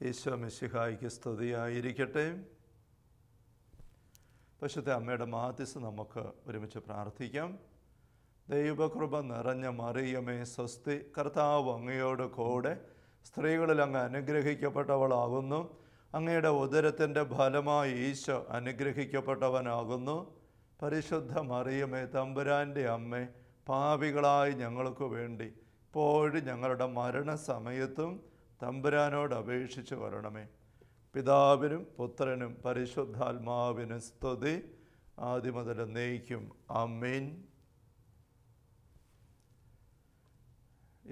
ഈശോ മിശിഹായ്ക്ക് സ്തുതിയായിരിക്കട്ടെ. പരിശുദ്ധ അമ്മയുടെ മാധ്യസ്ഥം നമുക്ക് ഒരുമിച്ച് പ്രാർത്ഥിക്കാം. ദൈവകൃപ നിറഞ്ഞ മറിയമേ സ്വസ്തി, കർത്താവ് അങ്ങയോട് കൂടെ സ്ത്രീകളിൽ അങ്ങ് അനുഗ്രഹിക്കപ്പെട്ടവളാകുന്നു. അങ്ങയുടെ ഉദരത്തിൻ്റെ ഫലമായി ഈശോ അനുഗ്രഹിക്കപ്പെട്ടവനാകുന്നു. പരിശുദ്ധ മറിയമേ തമ്പുരാൻ്റെ അമ്മേ, പാപികളായി ഞങ്ങൾക്ക് വേണ്ടി ഇപ്പോഴും ഞങ്ങളുടെ മരണസമയത്തും തമ്പുരാനോട് അപേക്ഷിച്ച് വരണമേ. പിതാവിനും പുത്രനും പരിശുദ്ധാത്മാവിനും സ്തുതി, ആദ്യം മുതൽ എന്നേക്കും. ആമേൻ.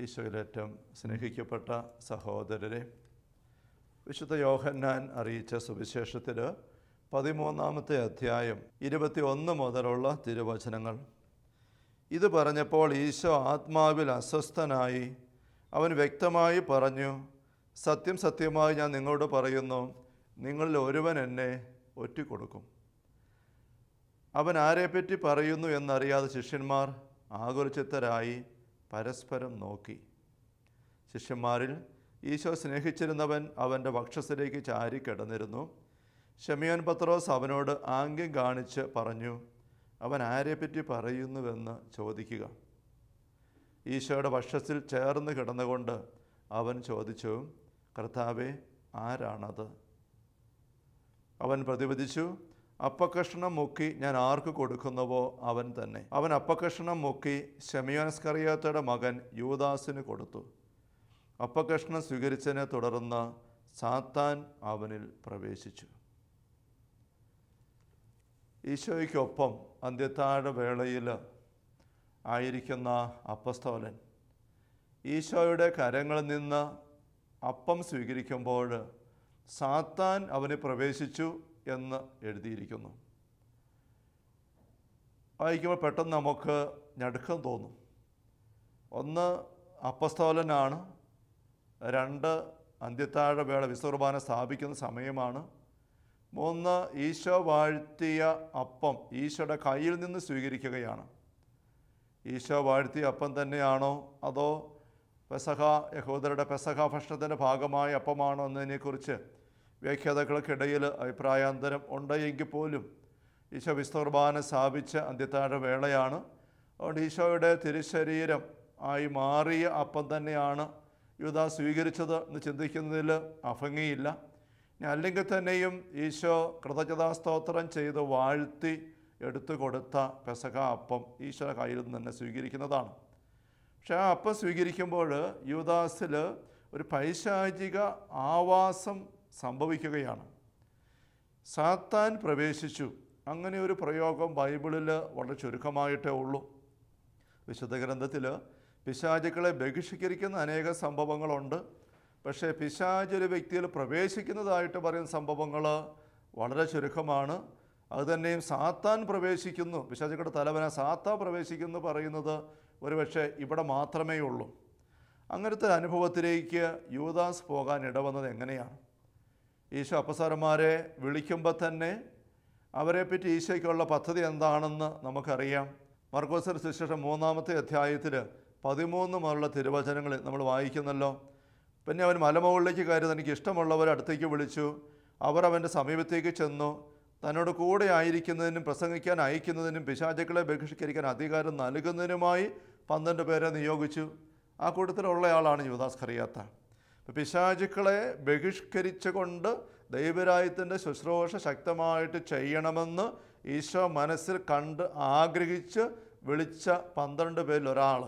ഈശോയിലേറ്റവും സ്നേഹിക്കപ്പെട്ട സഹോദരരെ, വിശുദ്ധ യോഹന്നാൻ അറിയിച്ച സുവിശേഷത്തിൽ 13-ാമത്തെ അധ്യായം 21 മുതലുള്ള തിരുവചനങ്ങൾ. ഇത് പറഞ്ഞപ്പോൾ ഈശോ ആത്മാവിൽ അസ്വസ്ഥനായി. അവൻ വ്യക്തമായി പറഞ്ഞു, സത്യം സത്യമായി ഞാൻ നിങ്ങളോട് പറയുന്നു, നിങ്ങളിൽ ഒരുവൻ എന്നെ ഒറ്റിക്കൊടുക്കും. അവൻ ആരെപ്പറ്റി പറയുന്നു എന്നറിയാതെ ശിഷ്യന്മാർ ആകുലചിത്തരായി പരസ്പരം നോക്കി. ശിഷ്യന്മാരിൽ ഈശോ സ്നേഹിച്ചിരുന്നവൻ അവൻ്റെ വക്ഷസ്സിലേക്ക് ചാരിക്കിടന്നിരുന്നു. ശിമോൻ പത്രോസ് അവനോട് ആംഗ്യം കാണിച്ച് പറഞ്ഞു, അവൻ ആരെപ്പറ്റി പറയുന്നുവെന്ന് ചോദിക്കുക. ഈശോയുടെ വക്ഷസ്സിൽ ചേർന്ന് കിടന്നുകൊണ്ട് അവൻ ചോദിച്ചു, കർത്താവേ, ആരാണത്? അവൻ പ്രതിവദിച്ചു, അപ്പക്കഷണം മുക്കി ഞാൻ ആർക്ക് കൊടുക്കുന്നുവോ അവൻ തന്നെ. അവൻ അപ്പക്കഷണം മുക്കി ശിമോൻ ഇസ്കറിയോത്തയുടെ മകൻ യൂദാസിന് കൊടുത്തു. അപ്പക്കഷണം സ്വീകരിച്ചതിനെ തുടർന്ന് സാത്താൻ അവനിൽ പ്രവേശിച്ചു. ഈശോയ്ക്കൊപ്പം അന്ത്യത്താഴ വേളയിൽ ആയിരിക്കുന്ന അപ്പസ്തോലൻ ഈശോയുടെ കരങ്ങളിൽ നിന്ന് അപ്പം സ്വീകരിക്കുമ്പോൾ സാത്താൻ അവന് പ്രവേശിച്ചു എന്ന് എഴുതിയിരിക്കുന്നു. വായിക്കുമ്പോൾ പെട്ടെന്ന് നമുക്ക് ഞടുക്കം തോന്നും. ഒന്ന്, അപ്പസ്തോലനാണ്. 2, അന്ത്യത്താഴ വേള വിസ്തുർബാന സ്ഥാപിക്കുന്ന സമയമാണ്. 3, ഈശോ വാഴ്ത്തിയ അപ്പം ഈശോയുടെ കയ്യിൽ നിന്ന് സ്വീകരിക്കുകയാണ്. ഈശോ വാഴ്ത്തിയ അപ്പം തന്നെയാണോ അതോ പെസഹ, യഹൂദരുടെ പെസഹ ഭക്ഷണത്തിൻ്റെ ഭാഗമായ അപ്പമാണോ എന്നതിനെക്കുറിച്ച് വ്യാഖ്യാതാക്കൾക്കിടയിൽ അഭിപ്രായാന്തരം ഉണ്ടെങ്കിൽ പോലും ഈശോ വിസ്തുർബാന സ്ഥാപിച്ച അന്ത്യത്താഴ വേളയാണ്. അതുകൊണ്ട് ഈശോയുടെ തിരുശരീരം ആയി മാറിയ അപ്പം തന്നെയാണ് യൂദാസ് സ്വീകരിച്ചത് എന്ന് ചിന്തിക്കുന്നതിൽ അഭംഗിയില്ല. അല്ലെങ്കിൽ തന്നെയും ഈശോ കൃതജ്ഞതാസ്തോത്രം ചെയ്ത് വാഴ്ത്തി എടുത്തു കൊടുത്ത പെസഹ അപ്പം ഈശോയുടെ കയ്യിൽ നിന്ന് തന്നെ സ്വീകരിക്കുന്നതാണ്. പക്ഷെ ആ അപ്പം സ്വീകരിക്കുമ്പോൾ യൂദാസിൽ ഒരു പൈശാചിക ആവാസം സംഭവിക്കുകയാണ്. സാത്താൻ പ്രവേശിച്ചു. അങ്ങനെ ഒരു പ്രയോഗം ബൈബിളിൽ വളരെ ചുരുക്കമായിട്ടേ ഉള്ളൂ. വിശുദ്ധ ഗ്രന്ഥത്തിൽ പിശാചുക്കളെ ബഹിഷ്കരിക്കുന്ന അനേക സംഭവങ്ങളുണ്ട്. പക്ഷേ പിശാച് ഒരു വ്യക്തിയിൽ പ്രവേശിക്കുന്നതായിട്ട് പറയുന്ന സംഭവങ്ങൾ വളരെ ചുരുക്കമാണ്. അതുതന്നെയും സാത്താൻ പ്രവേശിക്കുന്നു, പിശാചുക്കളുടെ തലവന സാത്താൻ പ്രവേശിക്കുന്നു പറയുന്നത് ഒരുപക്ഷെ ഇവിടെ മാത്രമേ ഉള്ളൂ. അങ്ങനത്തെ അനുഭവത്തിലേക്ക് യൂദാസ് പോകാൻ ഇടവന്നത് എങ്ങനെയാണ്? ഈശോ അപ്പസ്തോലന്മാരെ വിളിക്കുമ്പോൾ തന്നെ അവരെപ്പറ്റി ഈശോയ്ക്കുള്ള പദ്ധതി എന്താണെന്ന് നമുക്കറിയാം. മർക്കോസിന്റെ സുവിശേഷം 3-ാമത്തെ അധ്യായത്തിൽ 13 മുതലുള്ള തിരുവചനങ്ങളിൽ നമ്മൾ വായിക്കുന്നല്ലോ. പിന്നെ അവൻ മലമുകളിലേക്ക് കയറി തനിക്ക് ഇഷ്ടമുള്ളവരെ അടുത്തേക്ക് വിളിച്ചു. അവർ അവൻ്റെ സമീപത്തേക്ക് ചെന്നു. തന്നോട് കൂടെ ആയിരിക്കുന്നതിനും പ്രസംഗിക്കാൻ അയക്കുന്നതിനും പിശാചുക്കളെ ബഹിഷ്കരിക്കാൻ അധികാരം നൽകുന്നതിനുമായി 12 പേരെ നിയോഗിച്ചു. ആ കൂട്ടത്തിലുള്ളയാളാണ് യൂദാസ് ഇസ്കറിയോത്ത. പിശാചുക്കളെ ബഹിഷ്കരിച്ചുകൊണ്ട് ദൈവരാജ്യത്തിൻ്റെ ശുശ്രൂഷ ശക്തമായിട്ട് ചെയ്യണമെന്ന് ഈശോ മനസ്സിൽ കണ്ട് ആഗ്രഹിച്ച് വിളിച്ച 12 പേരിൽ ഒരാൾ.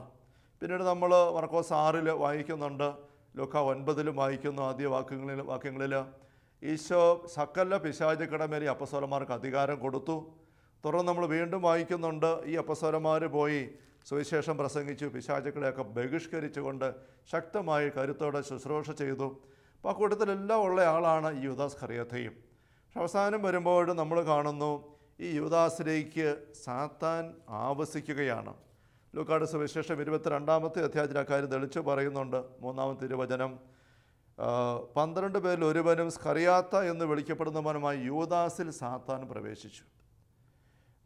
പിന്നീട് നമ്മൾ മർക്കോസ് 6 വായിക്കുന്നുണ്ട്, ലൂക്ക 9 വായിക്കുന്നു. ആദ്യ വാക്യങ്ങളിൽ ഈശോ സകല പിശാചുക്കളുടെ മേലെ അപ്പസ്തോലന്മാർക്ക് അധികാരം കൊടുത്തു. തുടർന്ന് നമ്മൾ വീണ്ടും വായിക്കുന്നുണ്ട്, ഈ അപ്പസ്തോലന്മാർ പോയി സുവിശേഷം പ്രസംഗിച്ചു, പിശാചുക്കളെയൊക്കെ ബഹിഷ്കരിച്ചുകൊണ്ട് ശക്തമായി കരുത്തോടെ ശുശ്രൂഷ ചെയ്തു. അപ്പോൾ ആ കൂട്ടത്തിലെല്ലാം ഉള്ള ആളാണ് ഈ യൂദാസ് ഇസ്കറിയോത്തയും. പക്ഷെ അവസാനം വരുമ്പോൾ നമ്മൾ കാണുന്നു ഈ യൂദാസിലേക്ക് സാത്താൻ ആവസിക്കുകയാണ്. ലൂക്കായുടെ സുവിശേഷം 22-ാമത്തെ അധ്യായത്തിൽ അക്കാര്യം തെളിച്ചു പറയുന്നുണ്ട്. 3-ാമത്തെ തിരുവചനം, 12 പേരിൽ ഒരുവനും ഇസ്കറിയോത്ത എന്ന് വിളിക്കപ്പെടുന്നവനുമായി യൂദാസിൽ സാത്താൻ പ്രവേശിച്ചു.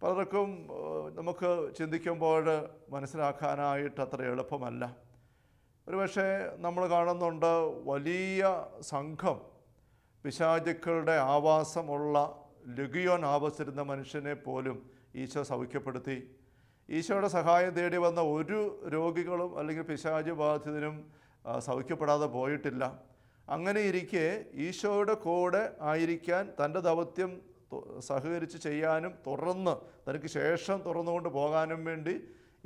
പലർക്കും നമുക്ക് ചിന്തിക്കുമ്പോൾ മനസ്സിലാക്കാനായിട്ട് അത്ര എളുപ്പമല്ല. ഒരുപക്ഷെ നമ്മൾ കാണുന്നുണ്ട് വലിയ സംഘം പിശാചുക്കളുടെ ആവാസമുള്ള ലുഗിയോൻ ആവസിരുന്ന മനുഷ്യനെ പോലും ഈശോ സൗഖ്യപ്പെടുത്തി. ഈശോയുടെ സഹായം തേടി വന്ന ഒരു രോഗികളും അല്ലെങ്കിൽ പിശാച് ബാധിതനും സൗഖ്യപ്പെടാതെ പോയിട്ടില്ല. അങ്ങനെ ഇരിക്കെ ഈശോയുടെ കൂടെ ആയിരിക്കാൻ, തൻ്റെ ദൗത്യം സഹകരിച്ച് ചെയ്യാനും തുറന്ന് തനിക്ക് ശേഷം തുറന്നുകൊണ്ട് പോകാനും വേണ്ടി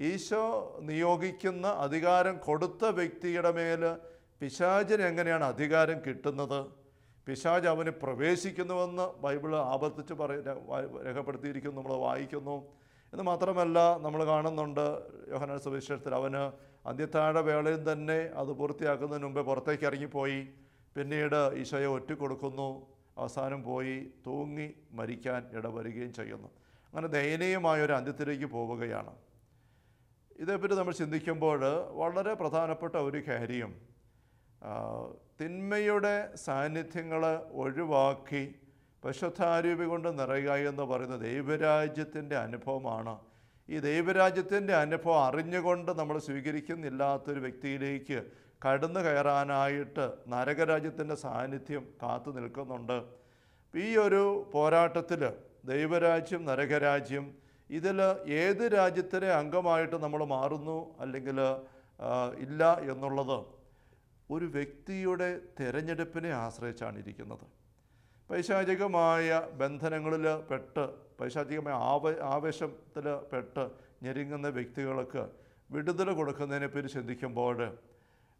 ഈശോ നിയോഗിക്കുന്ന അധികാരം കൊടുത്ത വ്യക്തിയുടെ മേൽ പിശാചിന് എങ്ങനെയാണ് അധികാരം കിട്ടുന്നത്? പിശാച് അവന് പ്രവേശിക്കുന്നുവെന്ന് ബൈബിള് ആവർത്തിച്ച് രേഖപ്പെടുത്തിയിരിക്കുന്നു, നമ്മൾ വായിക്കുന്നു. എന്ന് മാത്രമല്ല, നമ്മൾ കാണുന്നുണ്ട് യോഹന്നാൻ സുവിശേഷത്തിൽ അവന് അന്ത്യത്താഴ വേളയിൽ തന്നെ അത് പൂർത്തിയാക്കുന്നതിന് മുമ്പേ പുറത്തേക്ക് ഇറങ്ങിപ്പോയി. പിന്നീട് ഈശോയെ ഒറ്റിക്കൊടുക്കുന്നു. അവസാനം പോയി തൂങ്ങി മരിക്കാൻ ഇടവരികയും ചെയ്യുന്നു. അങ്ങനെ ദയനീയമായൊരു അന്ത്യത്തിലേക്ക് പോവുകയാണ്. ഇതേപ്പറ്റി നമ്മൾ ചിന്തിക്കുമ്പോൾ വളരെ പ്രധാനപ്പെട്ട ഒരു കാര്യം, തിന്മയുടെ സാന്നിധ്യങ്ങൾ ഒഴിവാക്കി പരിശുദ്ധാരൂപി കൊണ്ട് നിറയുക എന്ന് പറയുന്ന ദൈവരാജ്യത്തിൻ്റെ അനുഭവമാണ്. ഈ ദൈവരാജ്യത്തിൻ്റെ അനുഭവം അറിഞ്ഞുകൊണ്ട് നമ്മൾ സ്വീകരിക്കുന്നില്ലാത്തൊരു വ്യക്തിയിലേക്ക് കടന്നു കയറാനായിട്ട് നരകരാജ്യത്തിൻ്റെ സാന്നിധ്യം കാത്തു നിൽക്കുന്നുണ്ട്. ഈ ഒരു പോരാട്ടത്തിൽ ദൈവരാജ്യം, നരകരാജ്യം, ഇതിൽ ഏത് രാജ്യത്തിലെ അംഗമായിട്ട് നമ്മൾ മാറുന്നു അല്ലെങ്കിൽ ഇല്ല എന്നുള്ളത് ഒരു വ്യക്തിയുടെ തിരഞ്ഞെടുപ്പിനെ ആശ്രയിച്ചാണ് ഇരിക്കുന്നത്. പൈശാചികമായ ബന്ധനങ്ങളിൽ പെട്ട്, പൈശാചികമായ ആവേശത്തിൽ പെട്ട് ഞെരുങ്ങുന്ന വ്യക്തികൾക്ക് വിടുതൽ കൊടുക്കുന്നതിനെപ്പറ്റി ചിന്തിക്കുമ്പോൾ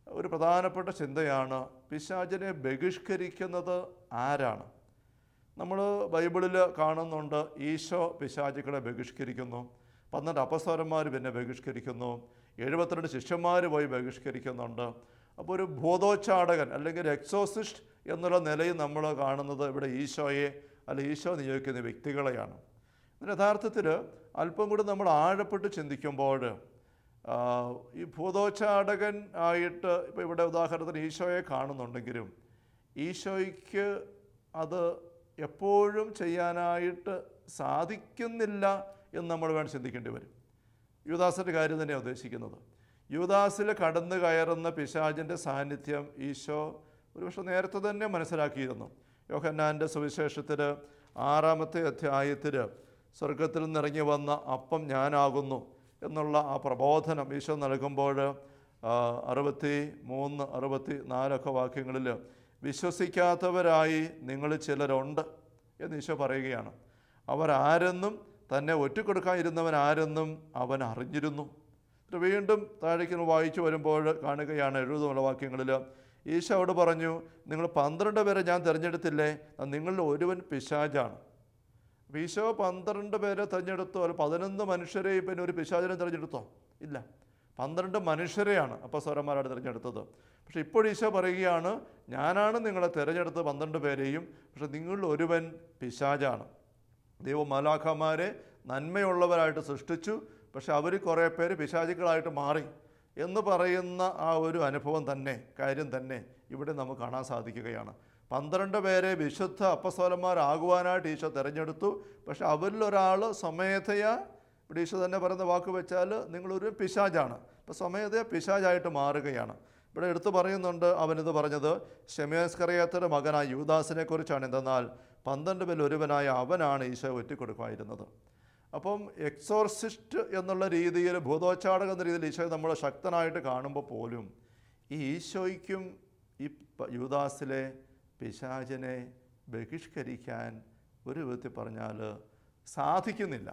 ഒരു പ്രധാനപ്പെട്ട ചിന്തയാണ്, പിശാചിനെ ബഹിഷ്കരിക്കുന്നത് ആരാണ്? നമ്മൾ ബൈബിളിൽ കാണുന്നുണ്ട്, ഈശോ പിശാചുക്കളെ ബഹിഷ്കരിക്കുന്നു, 12 അപ്പസ്തലന്മാർ പിന്നെ ബഹിഷ്കരിക്കുന്നു, 72 ശിഷ്യന്മാർ പോയി ബഹിഷ്കരിക്കുന്നുണ്ട്. അപ്പോൾ ഒരു ഭൂതോച്ചാടകൻ അല്ലെങ്കിൽ എക്സോസിസ്റ്റ് എന്നുള്ള നിലയിൽ നമ്മൾ കാണുന്നത് ഇവിടെ ഈശോയെ അല്ലെങ്കിൽ ഈശോ നിയോഗിക്കുന്ന വ്യക്തികളെയാണ്. യഥാർത്ഥത്തിൽ അല്പം കൂടി നമ്മൾ ആഴപ്പെട്ട് ചിന്തിക്കുമ്പോൾ ഈ ഭൂതോച്ചാടകൻ ആയിട്ട് ഇപ്പോൾ ഇവിടെ ഉദാഹരണത്തിന് ഈശോയെ കാണുന്നുണ്ടെങ്കിലും ഈശോയ്ക്ക് അത് എപ്പോഴും ചെയ്യാനായിട്ട് സാധിക്കുന്നില്ല എന്ന് നമ്മൾ വേണം ചിന്തിക്കേണ്ടി വരും. യൂദാസിൻ്റെ കാര്യം തന്നെയാണ് ഉദ്ദേശിക്കുന്നത്. യൂദാസിൽ കടന്നു കയറുന്ന പിശാചിൻ്റെ സാന്നിധ്യം ഈശോ ഒരുപക്ഷെ നേരത്തെ തന്നെ മനസ്സിലാക്കിയിരുന്നു. യോഹന്നാൻ്റെ സുവിശേഷത്തിൽ 6-ാമത്തെ അധ്യായത്തിൽ സ്വർഗത്തിൽ നിന്നിറങ്ങി വന്ന അപ്പം ഞാനാകുന്നു എന്നുള്ള ആ പ്രബോധനം ഈശോ നൽകുമ്പോൾ 63, 64 വാക്യങ്ങളിൽ വിശ്വസിക്കാത്തവരായി നിങ്ങൾ ചിലരുണ്ട് എന്ന് ഈശോ പറയുകയാണ്. അവരാരെന്നും തന്നെ ഒറ്റിക്കൊടുക്കാതിരുന്നവൻ ആരെന്നും അവൻ അറിഞ്ഞിരുന്നു. വീണ്ടും താഴേക്ക് വായിച്ചു വരുമ്പോൾ കാണുകയാണ് 70 വാക്യങ്ങളിൽ ഈശോയോട് പറഞ്ഞു, നിങ്ങൾ 12 പേരെ ഞാൻ തിരഞ്ഞെടുത്തില്ലേ, നിങ്ങളിൽ ഒരുവൻ പിശാചാണ്. ഈശോ 12 പേരെ തിരഞ്ഞെടുത്തോ, അല്ല 11 മനുഷ്യരെയും പിന്നെ ഒരു പിശാചിനെ തിരഞ്ഞെടുത്തോ? ഇല്ല, 12 മനുഷ്യരെയാണ് അപ്പോസ്തലന്മാരാണ് തിരഞ്ഞെടുത്തത്. പക്ഷെ ഇപ്പോൾ ഈശോ പറയുകയാണ്, ഞാനാണ് നിങ്ങളെ തിരഞ്ഞെടുത്തത് 12 പേരെയും, പക്ഷെ നിങ്ങളിൽ ഒരുവൻ പിശാചാണ്. ദൈവം മാലാഖമാരെ നന്മയുള്ളവരായിട്ട് സൃഷ്ടിച്ചു, പക്ഷെ അവർ കുറേ പേര് പിശാചുക്കളായിട്ട് മാറി എന്ന് പറയുന്ന ആ ഒരു അനുഭവം തന്നെ, കാര്യം തന്നെ ഇവിടെ നമുക്ക് കാണാൻ സാധിക്കുകയാണ്. 12 പേരെ വിശുദ്ധ അപ്പോസ്തലന്മാരാകുവാനായിട്ട് ഈശോ തിരഞ്ഞെടുത്തു. പക്ഷെ അവരിലൊരാൾ സ്വമേധയാ, ഇവിടെ ഈശോ തന്നെ പറയുന്ന വാക്ക് വെച്ചാൽ നിങ്ങളൊരു പിശാചാണ്. അപ്പോൾ സ്വമേധയാ പിശാചായിട്ട് മാറുകയാണ്. ഇവിടെ എടുത്തു പറയുന്നുണ്ട്, അവനിത് പറഞ്ഞത് ശെമോസ്കറിയാത്തയുടെ മകനായ യൂദാസിനെ കുറിച്ചാണ്. എന്തെന്നാൽ 12 പേരിൽ ഒരുവനായ അവനാണ് ഈശോ ഒറ്റിക്കൊടുക്കുമായിരുന്നത്. അപ്പം എക്സോർസിസ്റ്റ് എന്നുള്ള രീതിയിൽ, ഭൂതോച്ചാടകം എന്ന രീതിയിൽ ഈശോയെ നമ്മൾ ശക്തനായിട്ട് കാണുമ്പോൾ പോലും ഈ ഈശോയ്ക്കും ഈ യൂദാസിലെ പിശാചിനെ ബഹിഷ്കരിക്കാൻ ഒരു വിധത്തിൽ പറഞ്ഞാൽ സാധിക്കുന്നില്ല.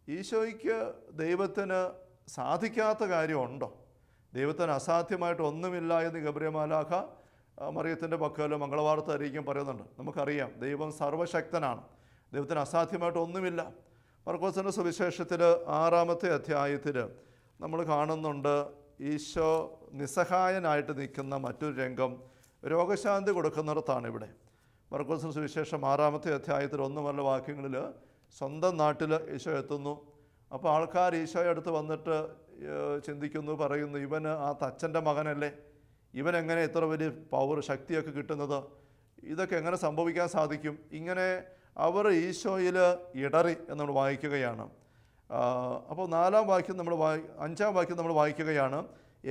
ഈശോയ്ക്ക് ദൈവത്തിന് സാധിക്കാത്ത കാര്യമുണ്ടോ? ദൈവത്തിന് അസാധ്യമായിട്ട് ഒന്നുമില്ല എന്ന് ഗബ്രിയേൽ മാലാഖ മറിയത്തിൻ്റെ പക്കൽ മംഗളവാർത്ത അറിയിക്കാൻ പറയുന്നുണ്ട്. നമുക്കറിയാം ദൈവം സർവശക്തനാണ്, ദൈവത്തിന് അസാധ്യമായിട്ട് ഒന്നുമില്ല. മർക്കോസിൻ്റെ സുവിശേഷത്തിൽ 6-ാമത്തെ അധ്യായത്തിൽ നമ്മൾ കാണുന്നുണ്ട്, ഈശോ നിസ്സഹായനായിട്ട് നിൽക്കുന്ന മറ്റൊരു രംഗം രോഗശാന്തി കൊടുക്കുന്നിടത്താണ്. ഇവിടെ മർക്കോസിൻ്റെ സുവിശേഷം 6-ാമത്തെ അധ്യായത്തിൽ 1 മുതലുള്ള വാക്യങ്ങളിൽ സ്വന്തം നാട്ടിൽ ഈശോ എത്തുന്നു. അപ്പോൾ ആൾക്കാർ ഈശോയെ അടുത്ത് വന്നിട്ട് ചിന്തിക്കുന്നു, പറയുന്നു, ഇവന് ആ തച്ചൻ്റെ മകനല്ലേ, ഇവനെങ്ങനെ ഇത്ര വലിയ ശക്തിയൊക്കെ കിട്ടുന്നത്, ഇതൊക്കെ എങ്ങനെ സംഭവിക്കാൻ സാധിക്കും? ഇങ്ങനെ അവർ ഈശോയിൽ ഇടറി എന്ന് നമ്മൾ വായിക്കുകയാണ്. അപ്പോൾ 4-ാം വാക്യം 5-ാം വാക്യം നമ്മൾ വായിക്കുകയാണ്,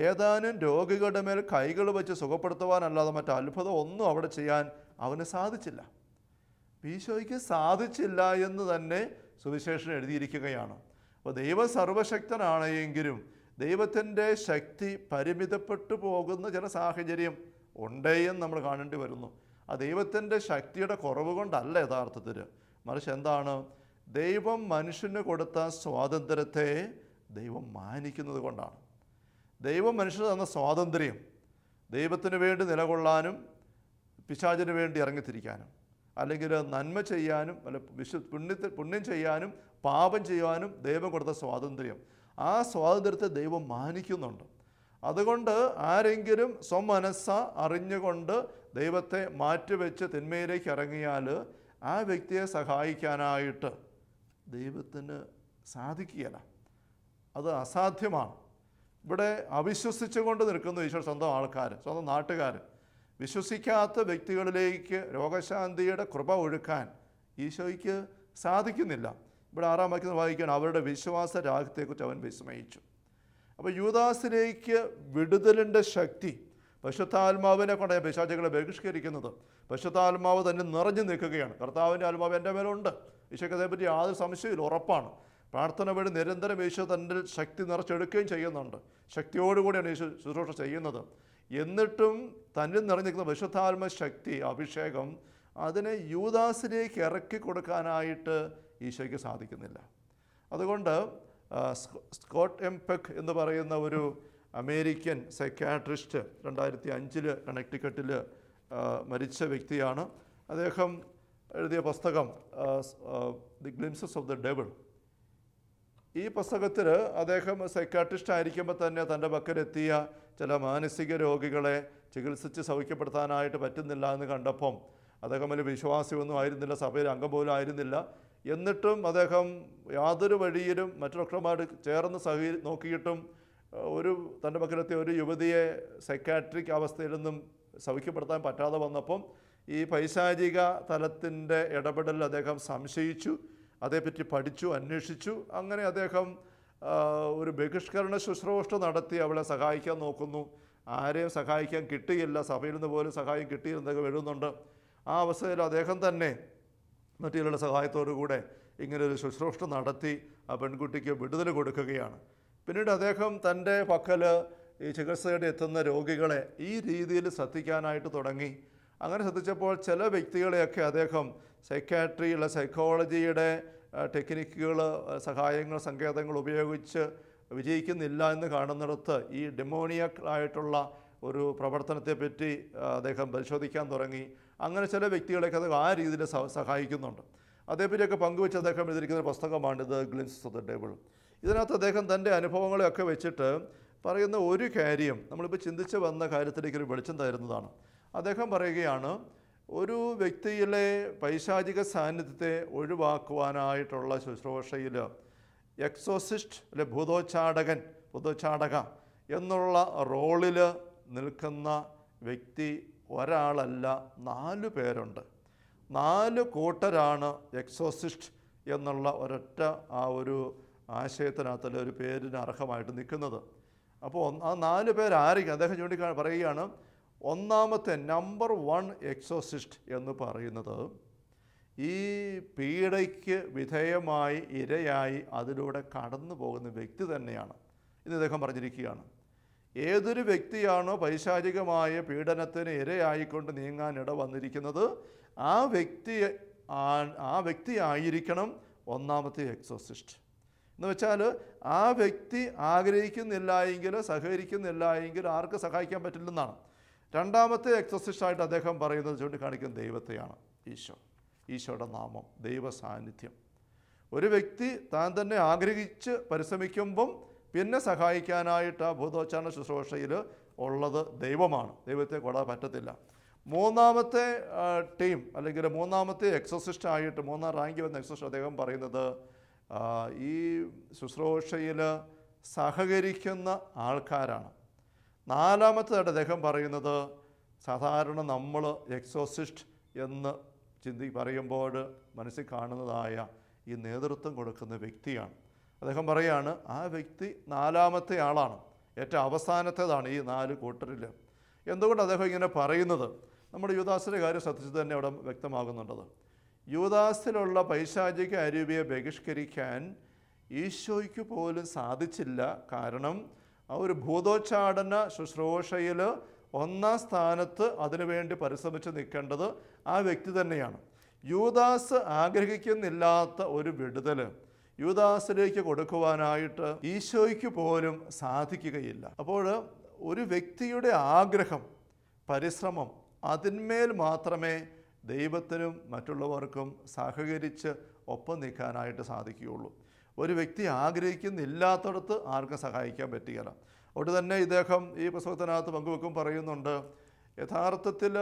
ഏതാനും രോഗികളുടെ മേൽ കൈകൾ വെച്ച് സുഖപ്പെടുത്തുവാനല്ലാതെ മറ്റ് അത്ഭുതം ഒന്നും അവിടെ ചെയ്യാൻ അവന് സാധിച്ചില്ല. ഈശോയ്ക്ക് സാധിച്ചില്ല എന്ന് തന്നെ സുവിശേഷം എഴുതിയിരിക്കുകയാണ്. അപ്പോൾ ദൈവം സർവശക്തനാണ് എങ്കിലും ദൈവത്തിൻ്റെ ശക്തി പരിമിതപ്പെട്ടു പോകുന്ന ചില സാഹചര്യം ഉണ്ടെന്ന് നമ്മൾ കാണേണ്ടി വരുന്നു. ആ ദൈവത്തിൻ്റെ ശക്തിയുടെ കുറവ് കൊണ്ടല്ല യഥാർത്ഥത്തിൽ, മറിച്ച് എന്താണ്, ദൈവം മനുഷ്യന് കൊടുത്ത സ്വാതന്ത്ര്യത്തെ ദൈവം മാനിക്കുന്നത് കൊണ്ടാണ്. ദൈവം മനുഷ്യന് തന്ന സ്വാതന്ത്ര്യം ദൈവത്തിന് വേണ്ടി നിലകൊള്ളാനും പിശാചിന് വേണ്ടി ഇറങ്ങിത്തിരിക്കാനും, അല്ലെങ്കിൽ നന്മ ചെയ്യാനും, അല്ല പുണ്യം ചെയ്യാനും പാപം ചെയ്യാനും ദൈവം കൊടുത്ത സ്വാതന്ത്ര്യം, ആ സ്വാതന്ത്ര്യത്തെ ദൈവം മാനിക്കുന്നുണ്ട്. അതുകൊണ്ട് ആരെങ്കിലും സ്വമനസ്സ അറിഞ്ഞുകൊണ്ട് ദൈവത്തെ മാറ്റിവെച്ച് തിന്മയിലേക്ക് ഇറങ്ങിയാൽ ആ വ്യക്തിയെ സഹായിക്കാനായിട്ട് ദൈവത്തിന് സാധിക്കുകയില്ല. അത് അസാധ്യമാണ്. ഇവിടെ അവിശ്വസിച്ചുകൊണ്ട് നിൽക്കുന്നു ഈശോ സ്വന്തം ആൾക്കാർ, സ്വന്തം നാട്ടുകാർ. വിശ്വസിക്കാത്ത വ്യക്തികളിലേക്ക് രോഗശാന്തിയുടെ കൃപ ഒഴുക്കാൻ ഈശോയ്ക്ക് സാധിക്കുന്നില്ല. ഇവിടെ 6-ാം വാക്യത്തിൽ വായിക്കുകയാണ്, അവരുടെ വിശ്വാസ രാഗത്തെക്കുറിച്ച് അവൻ വിസ്മയിച്ചു. അപ്പോൾ യൂദാസിലേക്ക് വിടുതലിൻ്റെ ശക്തി പരിശുദ്ധാത്മാവിനെ കൊണ്ടാണ് പിശാചുകളെ ബഹിഷ്കരിക്കുന്നത്. പരിശുദ്ധാത്മാവ് തന്നെ നിറഞ്ഞു നിൽക്കുകയാണ്. കർത്താവിൻ്റെ ആത്മാവ് എൻ്റെ മേലുണ്ട്. ഈശോയ്ക്ക് അതേപ്പറ്റി യാതൊരു സംശയമില്ല, ഉറപ്പാണ്. പ്രാർത്ഥന വഴി നിരന്തരം ഈശോ തൻ്റെ ശക്തി നിറച്ചെടുക്കുകയും ചെയ്യുന്നുണ്ട്. ശക്തിയോടുകൂടിയാണ് ഈശോ ശുശ്രൂഷ ചെയ്യുന്നത്. എന്നിട്ടും തന്നിൽ നിറഞ്ഞിരിക്കുന്ന പരിശുദ്ധാത്മ ശക്തി, അഭിഷേകം, അതിനെ യൂദാസിലേക്ക് ഇറക്കി കൊടുക്കാനായിട്ട് ഈശോയ്ക്ക് സാധിക്കുന്നില്ല. അതുകൊണ്ട് സ്കോട്ട് എം പെക്ക് എന്ന് പറയുന്ന ഒരു അമേരിക്കൻ സൈക്യാട്രിസ്റ്റ് 2005 കണക്റ്റിക്കട്ടിൽ മരിച്ച വ്യക്തിയാണ്. അദ്ദേഹം എഴുതിയ പുസ്തകം the glimpses of the devil. ഈ പുസ്തകത്തിൽ അദ്ദേഹം സൈക്യാട്രിസ്റ്റ് ആയിരിക്കുമ്പോൾ തന്നെ തൻ്റെ പക്കലെത്തിയ ചില മാനസിക രോഗികളെ ചികിത്സിച്ച് സൗഖ്യപ്പെടുത്താനായിട്ട് പറ്റുന്നില്ല എന്ന് കണ്ടപ്പം അദ്ദേഹം വലിയ വിശ്വാസിയൊന്നും ആയിരുന്നില്ല, സഭയിൽ അംഗം പോലും ആയിരുന്നില്ല. എന്നിട്ടും അദ്ദേഹം യാതൊരു വഴിയിലും മറ്റു ഡോക്ടർമാർ ചേർന്ന് നോക്കിയിട്ടും തൻ്റെ പക്കലെത്തിയ ഒരു യുവതിയെ സൈക്കാട്രിക് അവസ്ഥയിൽ നിന്നും സൗഖ്യപ്പെടുത്താൻ പറ്റാതെ വന്നപ്പം ഈ പൈശാചിക തലത്തിൻ്റെ ഇടപെടൽ അദ്ദേഹം സംശയിച്ചു, അതേപ്പറ്റി പഠിച്ചു, അന്വേഷിച്ചു. അങ്ങനെ അദ്ദേഹം ഒരു ബഹിഷ്കരണ ശുശ്രൂഷ നടത്തി അവളെ സഹായിക്കാൻ നോക്കുന്നു. ആരെയും സഹായിക്കാൻ കിട്ടിയില്ല, സഭയിൽ നിന്ന് പോലും സഹായം കിട്ടിയിരുന്നതൊക്കെ എഴുതുന്നുണ്ട്. ആ അവസ്ഥയിൽ അദ്ദേഹം തന്നെ മറ്റുള്ള സഹായത്തോടുകൂടെ ഇങ്ങനൊരു ശുശ്രൂഷ നടത്തി ആ പെൺകുട്ടിക്ക് വിടുതൽ കൊടുക്കുകയാണ്. പിന്നീട് അദ്ദേഹം തൻ്റെ പക്കൽ ഈ ചികിത്സയുടെ എത്തുന്ന രോഗികളെ ഈ രീതിയിൽ ശ്രദ്ധിക്കാനായിട്ട് തുടങ്ങി. അങ്ങനെ ശ്രദ്ധിച്ചപ്പോൾ ചില വ്യക്തികളെയൊക്കെ അദ്ദേഹം സൈക്കാട്രിയുള്ള സൈക്കോളജിയുടെ ടെക്നിക്കുകൾ, സഹായങ്ങൾ, സങ്കേതങ്ങൾ ഉപയോഗിച്ച് വിജയിക്കുന്നില്ല എന്ന് കാണുന്നിടത്ത് ഈ ഡെമോണിയക് ആയിട്ടുള്ള ഒരു പ്രവർത്തനത്തെപ്പറ്റി അദ്ദേഹം പരിശോധിക്കാൻ തുടങ്ങി. അങ്ങനെ ചില വ്യക്തികളെയൊക്കെ അദ്ദേഹം ആ രീതിയിൽ സഹായിക്കുന്നുണ്ട്. അതേപ്പറ്റിയൊക്കെ പങ്കുവെച്ച് അദ്ദേഹം എഴുതിയിരിക്കുന്ന ഒരു പുസ്തകമാണ് the glimpses of the devil. ഇതിനകത്ത് അദ്ദേഹം തൻ്റെ അനുഭവങ്ങളെയൊക്കെ വെച്ചിട്ട് പറയുന്ന ഒരു കാര്യം നമ്മളിപ്പോൾ ചിന്തിച്ച് വന്ന കാര്യത്തിലേക്ക് ഒരു വെളിച്ചം തരുന്നതാണ്. അദ്ദേഹം പറയുകയാണ്, ഒരു വ്യക്തിയിലെ പൈശാചിക സാന്നിധ്യത്തെ ഒഴിവാക്കുവാനായിട്ടുള്ള ശുശ്രൂഷയിൽ എക്സോസിസ്റ്റ് അല്ലെ ഭൂതോച്ചാടക എന്നുള്ള റോളിൽ നിൽക്കുന്ന വ്യക്തി ഒരാളല്ല, 4 പേരുണ്ട്. 4 കൂട്ടരാണ് എക്സോസിസ്റ്റ് എന്നുള്ള ഒരൊറ്റ ആ ഒരു ആശയത്തിനകത്തുള്ള ഒരു പേരിന് അർഹമായിട്ട് നിൽക്കുന്നത്. അപ്പോൾ ആ 4 പേരായിരിക്കും അദ്ദേഹം പറയുകയാണ്. ഒന്നാമത്തെ നമ്പർ 1 എക്സോസിസ്റ്റ് എന്ന് പറയുന്നത് ഈ പീഡയ്ക്ക് വിധേയമായി ഇരയായി അതിലൂടെ കടന്നു പോകുന്ന വ്യക്തി തന്നെയാണ് എന്ന് അദ്ദേഹം പറഞ്ഞിരിക്കുകയാണ്. ഏതൊരു വ്യക്തിയാണോ പൈശാചികമായ പീഡനത്തിന് ഇരയായിക്കൊണ്ട് നീങ്ങാൻ ഇട വന്നിരിക്കുന്നത്, ആ വ്യക്തി ആയിരിക്കണം ഒന്നാമത്തെ എക്സോസിസ്റ്റ്. എന്ന് വെച്ചാൽ ആ വ്യക്തി ആഗ്രഹിക്കുന്നില്ല എങ്കിൽ, സഹകരിക്കുന്നില്ല എങ്കിൽ ആർക്ക് സഹായിക്കാൻ പറ്റില്ലെന്നാണ്. രണ്ടാമത്തെ എക്സോസിസ്റ്റായിട്ട് അദ്ദേഹം പറയുന്നത് ചൂണ്ടിക്കാണിക്കുന്ന ദൈവത്തെയാണ്. ഈശോയുടെ നാമം, ദൈവ സാന്നിധ്യം. ഒരു വ്യക്തി താൻ തന്നെ ആഗ്രഹിച്ച് പരിശ്രമിക്കുമ്പം പിന്നെ സഹായിക്കാനായിട്ട് ആ ഭൂതോച്ചാരണ ശുശ്രൂഷയിൽ ഉള്ളത് ദൈവമാണ്. ദൈവത്തെ കൂടാതെ പറ്റത്തില്ല. മൂന്നാമത്തെ ടീം അല്ലെങ്കിൽ മൂന്നാമത്തെ എക്സോസിസ്റ്റായിട്ട് 3ാം റാങ്ക് വന്ന എക്സോസിസ്റ്റ് അദ്ദേഹം പറയുന്നത് ഈ ശുശ്രൂഷയിൽ സഹകരിക്കുന്ന ആൾക്കാരാണ്. 4ാമത്തേതായിട്ട് അദ്ദേഹം പറയുന്നത് സാധാരണ നമ്മൾ എക്സോസിസ്റ്റ് എന്ന് പറയുമ്പോൾ മനസ്സിൽ കാണുന്നതായ ഈ നേതൃത്വം കൊടുക്കുന്ന വ്യക്തിയാണ്. അദ്ദേഹം പറയുകയാണ്, ആ വ്യക്തി 4ാമത്തെ ആളാണ്, ഏറ്റവും അവസാനത്തേതാണ് ഈ 4 കൂട്ടരിൽ. എന്തുകൊണ്ട് അദ്ദേഹം ഇങ്ങനെ പറയുന്നത്? നമ്മുടെ യൂദാസിൻ്റെ കാര്യം ശ്രദ്ധിച്ചത് തന്നെ അവിടെ വ്യക്തമാകുന്നുണ്ടത്. യൂദാസിലുള്ള പൈശാചിക അരൂപിയെ ബഹിഷ്കരിക്കാൻ ഈശോയ്ക്ക് പോലും സാധിച്ചില്ല. കാരണം ആ ഒരു ഭൂതോച്ചാടന ശുശ്രൂഷയിൽ ഒന്നാം സ്ഥാനത്ത് അതിനുവേണ്ടി പരിശ്രമിച്ച് നിൽക്കേണ്ടത് ആ വ്യക്തി തന്നെയാണ്. യൂദാസ് ആഗ്രഹിക്കുന്നില്ലാത്ത ഒരു വിടുതൽ യൂദാസിലേക്ക് കൊടുക്കുവാനായിട്ട് ഈശോയ്ക്ക് പോലും സാധിക്കുകയില്ല. അപ്പോൾ ഒരു വ്യക്തിയുടെ ആഗ്രഹം, പരിശ്രമം, അതിന്മേൽ മാത്രമേ ദൈവത്തിനും മറ്റുള്ളവർക്കും സഹകരിച്ച് ഒപ്പം നിൽക്കാനായിട്ട് സാധിക്കുകയുള്ളൂ. ഒരു വ്യക്തി ആഗ്രഹിക്കുന്നില്ലാത്തടത്ത് ആർക്കും സഹായിക്കാൻ പറ്റുകയില്ല. അതുകൊണ്ട് തന്നെ ഇദ്ദേഹം ഈ പുസ്തകത്തിനകത്ത് പങ്കുവെക്കും പറയുന്നുണ്ട്, യഥാർത്ഥത്തിൽ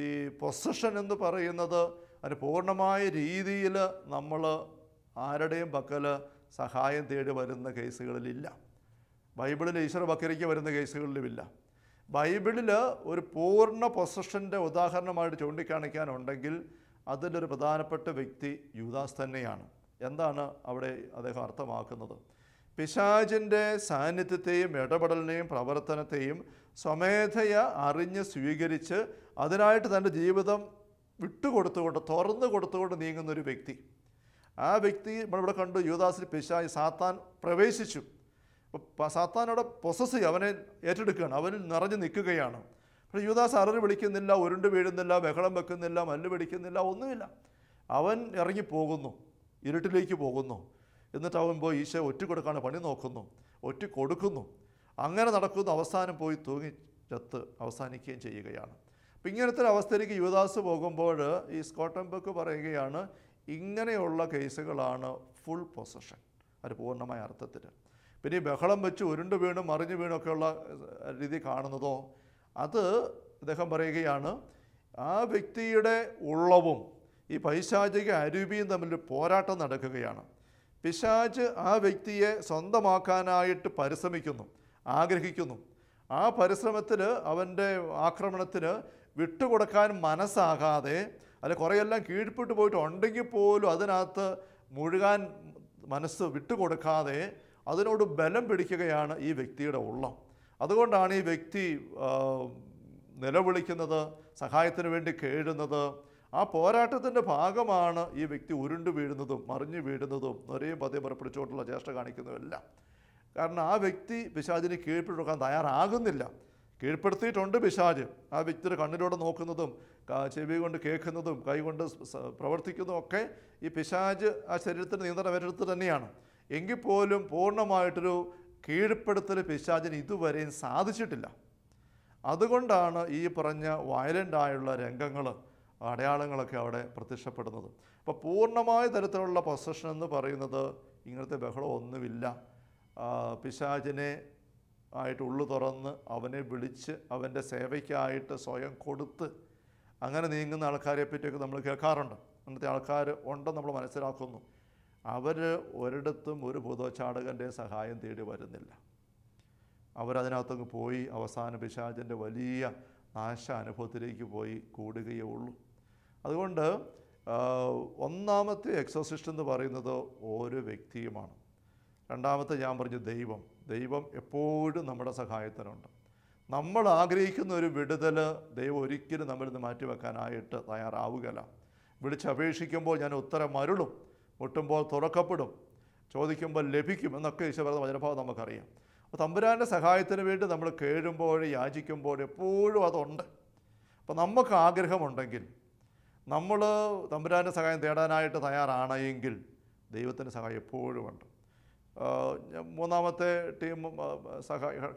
ഈ പൊസഷൻ എന്ന് പറയുന്നത് അതിന് പൂർണ്ണമായ രീതിയിൽ നമ്മൾ ആരുടെയും പക്കൽ സഹായം തേടി വരുന്ന കേസുകളിലില്ല. ബൈബിളിൽ ഈശ്വരവൽക്കരിക്ക് വരുന്ന കേസുകളിലുമില്ല. ബൈബിളിൽ ഒരു പൂർണ്ണ പൊസഷൻ്റെ ഉദാഹരണമായിട്ട് ചൂണ്ടിക്കാണിക്കാനുണ്ടെങ്കിൽ അതിലൊരു പ്രധാനപ്പെട്ട വ്യക്തി യൂദാസ് തന്നെയാണ്. എന്താണ് അവിടെ അദ്ദേഹം അർത്ഥമാക്കുന്നത്? പിശാചിൻ്റെ സാന്നിധ്യത്തെയും ഇടപെടലിനെയും പ്രവർത്തനത്തെയും സ്വമേധയ അറിഞ്ഞ് സ്വീകരിച്ച് അതിനായിട്ട് തൻ്റെ ജീവിതം വിട്ടുകൊടുത്തുകൊണ്ട്, തുറന്നു കൊടുത്തുകൊണ്ട് നീങ്ങുന്നൊരു വ്യക്തി. ആ വ്യക്തി നമ്മളിവിടെ കണ്ടു, യൂദാസിൽ പിശാച് സാത്താൻ പ്രവേശിച്ചു. അപ്പോൾ സാത്താനോടെ പൊസസ് ചെയ്യുക, അവനെ ഏറ്റെടുക്കുകയാണ്, അവനിൽ നിറഞ്ഞു നിൽക്കുകയാണ്. പക്ഷേ യൂദാസ് അലറി വിളിക്കുന്നില്ല, ഉരുണ്ട് വീഴുന്നില്ല, ബഹളം വെക്കുന്നില്ല, മല്ല് പിടിക്കുന്നില്ല, ഒന്നുമില്ല. അവൻ ഇറങ്ങിപ്പോകുന്നു, ഇരുട്ടിലേക്ക് പോകുന്നു. എന്നിട്ട് അവൻ പോയി ഈശോ ഒറ്റ കൊടുക്കാണ് പണി നോക്കുന്നു, ഒറ്റ കൊടുക്കുന്നു. അങ്ങനെ നടക്കുന്ന അവസാനം പോയി തൂങ്ങി ചത്ത് അവസാനിക്കുകയും ചെയ്യുകയാണ്. അപ്പം ഇങ്ങനത്തെ ഒരു അവസ്ഥയിലേക്ക് യൂദാസ് പോകുമ്പോൾ ഈ സ്കോട്ടൻബർഗ് പറയുകയാണ്, ഇങ്ങനെയുള്ള കേസുകളാണ് ഫുൾ പൊസഷൻ, അത് പൂർണ്ണമായ അർത്ഥത്തിൽ. പിന്നെ ഈ ബഹളം വെച്ച് ഉരുണ്ട് വീണും മറിഞ്ഞു വീണൊക്കെയുള്ള രീതി കാണുന്നതോ, അത് അദ്ദേഹം പറയുകയാണ്, ആ വ്യക്തിയുടെ ഉള്ളവും ഈ പൈശാചിക അരൂപിയും തമ്മിൽ പോരാട്ടം നടക്കുകയാണ്. പിശാച് ആ വ്യക്തിയെ സ്വന്തമാക്കാനായിട്ട് പരിശ്രമിക്കുന്നു, ആഗ്രഹിക്കുന്നു. ആ പരിശ്രമത്തിൽ അവൻ്റെ ആക്രമണത്തിന് വിട്ടുകൊടുക്കാൻ മനസ്സാകാതെ, അല്ലെ കുറേയെല്ലാം കീഴ്പ്പെട്ട് പോയിട്ടുണ്ടെങ്കിൽ പോലും അതിനകത്ത് മുഴുകാൻ മനസ്സ് വിട്ടുകൊടുക്കാതെ അതിനോട് ബലം പിടിക്കുകയാണ് ഈ വ്യക്തിയുടെ ഉള്ളം. അതുകൊണ്ടാണ് ഈ വ്യക്തി നിലവിളിക്കുന്നത്, സഹായത്തിന് വേണ്ടി കേഴുന്നത്. ആ പോരാട്ടത്തിൻ്റെ ഭാഗമാണ് ഈ വ്യക്തി ഉരുണ്ട് വീഴുന്നതും മറിഞ്ഞു വീഴുന്നതും ഒരേ പതിയെ പുറപ്പെടുവിച്ചുകൊണ്ടുള്ള ചേഷ്ട കാണിക്കുന്നതുമെല്ലാം. കാരണം ആ വ്യക്തി പിശാചിന് കീഴ്പ്പെടുക്കാൻ തയ്യാറാകുന്നില്ല. കീഴ്പ്പെടുത്തിയിട്ടുണ്ട് പിശാച്. ആ വ്യക്തിയുടെ കണ്ണിലൂടെ നോക്കുന്നതും ചെവി കൊണ്ട് കേൾക്കുന്നതും കൈ കൊണ്ട് പ്രവർത്തിക്കുന്നതും ഒക്കെ ഈ പിശാച് ആ ശരീരത്തിന് നിയന്ത്രണം ഏറ്റെടുത്ത് തന്നെയാണ്. എങ്കിൽ പോലും പൂർണ്ണമായിട്ടൊരു കീഴ്പ്പെടുത്തൽ പിശാചിന് ഇതുവരെയും സാധിച്ചിട്ടില്ല. അതുകൊണ്ടാണ് ഈ പറഞ്ഞ വയലൻ്റായുള്ള രംഗങ്ങൾ, അടയാളങ്ങളൊക്കെ അവിടെ പ്രത്യക്ഷപ്പെടുന്നത്. അപ്പോൾ പൂർണ്ണമായ തരത്തിലുള്ള പൊസഷൻ എന്ന് പറയുന്നത് ഇങ്ങനത്തെ ബഹളം ഒന്നുമില്ല. പിശാചിനെ ആയിട്ട് ഉള്ളു തുറന്ന് അവനെ വിളിച്ച് അവൻ്റെ സേവയ്ക്കായിട്ട് സ്വയം കൊടുത്ത് അങ്ങനെ നീങ്ങുന്ന ആൾക്കാരെ പറ്റിയൊക്കെ നമ്മൾ കേൾക്കാറുണ്ട്. അങ്ങനത്തെ ആൾക്കാർ ഉണ്ടെന്ന് നമ്മൾ മനസ്സിലാക്കുന്നു. അവർ ഒരിടത്തും ഒരു ഭൂതോച്ചാടകൻ്റെ സഹായം തേടി വരുന്നില്ല. അവരതിനകത്തങ്ങ് പോയി അവസാന പിശാചിൻ്റെ വലിയ നാശ അനുഭവത്തിലേക്ക് പോയി കൂടുകയേ ഉള്ളൂ. അതുകൊണ്ട് ഒന്നാമത്തെ എക്സോസിസ്റ്റ് എന്ന് പറയുന്നത് ഓരോ വ്യക്തിയുമാണ്. രണ്ടാമത്തെ ഞാൻ പറഞ്ഞു ദൈവം എപ്പോഴും നമ്മുടെ സഹായത്തിനുണ്ട്. നമ്മൾ ആഗ്രഹിക്കുന്ന ഒരു വിടുതൽ ദൈവം ഒരിക്കലും നമ്മളിൽ നിന്ന് മാറ്റിവെക്കാനായിട്ട് തയ്യാറാവുകയില്ല. വിളിച്ചപേക്ഷിക്കുമ്പോൾ ഞാൻ ഉത്തരം മരുളും, മുട്ടുമ്പോൾ തുറക്കപ്പെടും, ചോദിക്കുമ്പോൾ ലഭിക്കും എന്നൊക്കെ ഈശോ പറയുന്ന വചനഭാവം നമുക്കറിയാം. അപ്പോൾ തമ്പുരാൻ്റെ സഹായത്തിന് വേണ്ടി നമ്മൾ കേഴുമ്പോൾ യാചിക്കുമ്പോൾ എപ്പോഴും അതുണ്ട്. അപ്പോൾ നമുക്ക് ആഗ്രഹമുണ്ടെങ്കിൽ, നമ്മൾ തമ്പുരാൻ്റെ സഹായം തേടാനായിട്ട് തയ്യാറാണെങ്കിൽ ദൈവത്തിൻ്റെ സഹായം എപ്പോഴും ഉണ്ട്. മൂന്നാമത്തെ ടീം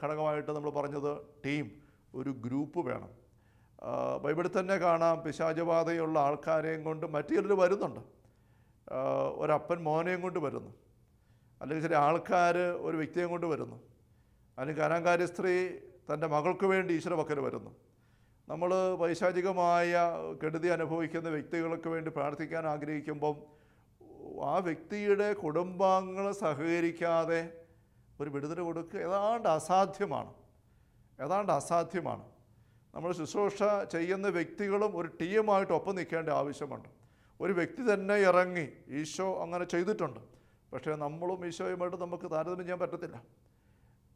ഘടകമായിട്ട് നമ്മൾ പറഞ്ഞത് ടീം, ഒരു ഗ്രൂപ്പ് വേണം. ബൈബിളിൽ തന്നെ കാണാം, പിശാചബാധയുള്ള ആൾക്കാരെയും കൊണ്ട് മറ്റു ചിലർ വരുന്നുണ്ട്. ഒരപ്പൻ മോനെയും കൊണ്ട് വരുന്നു, അല്ലെങ്കിൽ ചില ആൾക്കാർ ഒരു വ്യക്തിയെയും കൊണ്ട് വരുന്നു, അല്ലെങ്കിൽ അനങ്കാരി സ്ത്രീ തൻ്റെ മകൾക്ക് വേണ്ടി ഈശ്വര പക്കൽ വരുന്നു. നമ്മൾ പൈശാചികമായ കെടുതി അനുഭവിക്കുന്ന വ്യക്തികൾക്ക് വേണ്ടി പ്രാർത്ഥിക്കാൻ ആഗ്രഹിക്കുമ്പം ആ വ്യക്തിയുടെ കുടുംബാംഗങ്ങൾ സഹകരിക്കാതെ ഒരു വിടുതൽ കൊടുക്കുക ഏതാണ്ട് അസാധ്യമാണ്. നമ്മൾ ശുശ്രൂഷ ചെയ്യുന്ന വ്യക്തികളും ഒരു ടീമായിട്ട് ഒപ്പം നിൽക്കേണ്ട ആവശ്യമുണ്ട്. ഒരു വ്യക്തി തന്നെ ഇറങ്ങി ഈശോ അങ്ങനെ ചെയ്തിട്ടുണ്ട്, പക്ഷേ നമ്മളും ഈശോയുമായിട്ട് നമുക്ക് താരതമ്യം ചെയ്യാൻ പറ്റത്തില്ല.